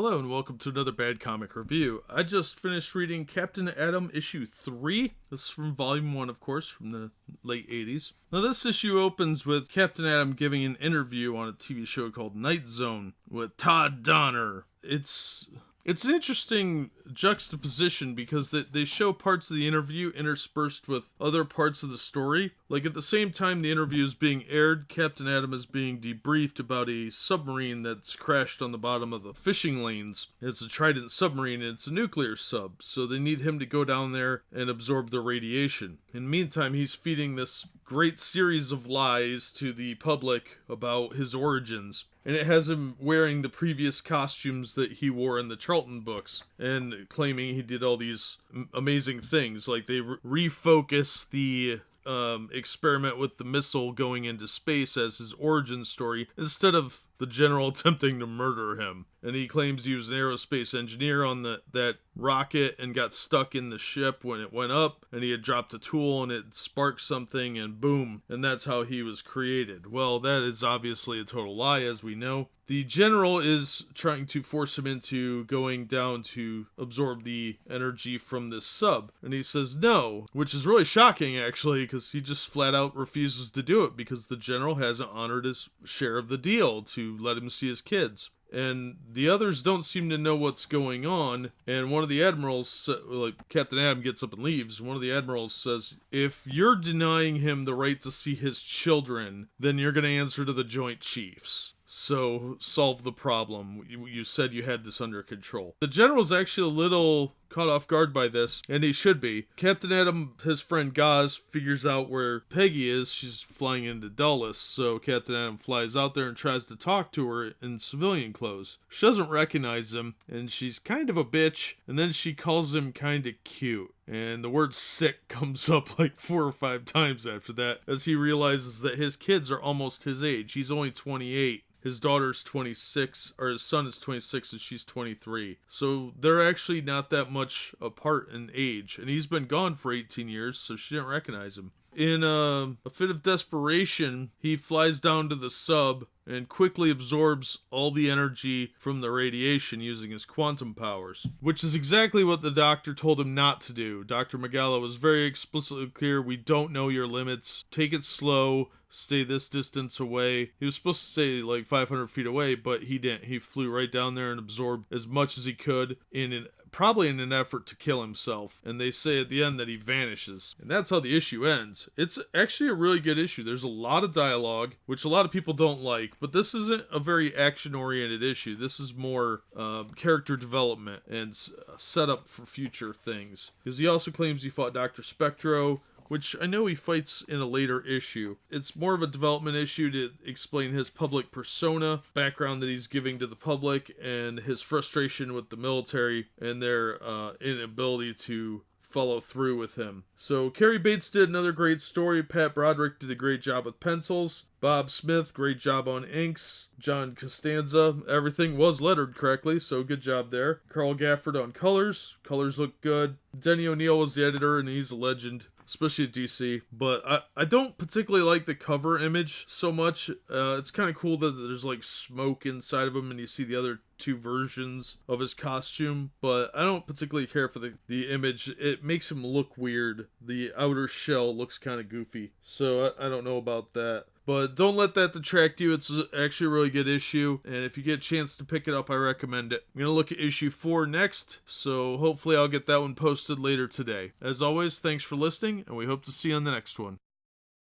Hello and welcome to another Bad Comic Review. I just finished reading Captain Atom issue 3. This is from volume 1, of course, from the late 80s. Now this issue opens with Captain Atom giving an interview on a TV show called Night Zone with Todd Donner. It's an interesting juxtaposition because they show parts of the interview interspersed with other parts of the story. Like at the same time the interview is being aired, Captain Atom is being debriefed about a submarine that's crashed on the bottom of the fishing lanes. It's a Trident submarine and it's a nuclear sub, so they need him to go down there and absorb the radiation. In the meantime, he's feeding this great series of lies to the public about his origins. And it has him wearing the previous costumes that he wore in the Charlton books and claiming he did all these amazing things. Like they refocus the experiment with the missile going into space as his origin story instead of the general attempting to murder him. And he claims he was an aerospace engineer on that rocket and got stuck in the ship when it went up, and he had dropped a tool and it sparked something and boom, and that's how he was created. Well, that is obviously a total lie, as we know. The general is trying to force him into going down to absorb the energy from this sub, and he says no, which is really shocking actually, because he just flat out refuses to do it because the general hasn't honored his share of the deal to let him see his kids. And the others don't seem to know what's going on, and one of the admirals, like Captain Atom gets up and leaves, one of the admirals says, if you're denying him the right to see his children, then you're going to answer to the Joint Chiefs. So, solve the problem. You said you had this under control. The general's actually a little caught off guard by this, and he should be. Captain Atom, his friend Gaz, figures out where Peggy is. She's flying into Dulles, so Captain Atom flies out there and tries to talk to her in civilian clothes. She doesn't recognize him, and she's kind of a bitch, and then she calls him kind of cute. And the word sick comes up like 4 or 5 times after that, as he realizes that his kids are almost his age. He's only 28. His daughter's 26, or his son is 26 and she's 23. So they're actually not that much apart in age. And he's been gone for 18 years, so she didn't recognize him. In a fit of desperation, he flies down to the sub and quickly absorbs all the energy from the radiation using his quantum powers, which is exactly what the doctor told him not to do. Dr. Magala was very explicitly clear, we don't know your limits, take it slow, stay this distance away. He was supposed to stay like 500 feet away, but he didn't. He flew right down there and absorbed as much as he could probably in an effort to kill himself. And they say at the end that he vanishes. And that's how the issue ends. It's actually a really good issue. There's a lot of dialogue, which a lot of people don't like, but this isn't a very action-oriented issue. This is more character development and setup for future things. Because he also claims he fought Dr. Spectro, which I know he fights in a later issue. It's more of a development issue to explain his public persona, background that he's giving to the public, and his frustration with the military and their inability to follow through with him. So Cary Bates did another great story. Pat Broderick did a great job with pencils. Bob Smith, great job on inks. John Costanza, everything was lettered correctly, so good job there. Carl Gafford on colors. Colors look good. Denny O'Neil was the editor, and he's a legend, especially at DC. But I don't particularly like the cover image so much. It's kind of cool that there's like smoke inside of him and you see the other 2 versions of his costume, but I don't particularly care for the image. It makes him look weird. The outer shell looks kind of goofy, so I don't know about that. But don't let that detract you. It's actually a really good issue, and if you get a chance to pick it up, I recommend it. I'm going to look at issue 4 next, so hopefully I'll get that one posted later today. As always, thanks for listening, and we hope to see you on the next one.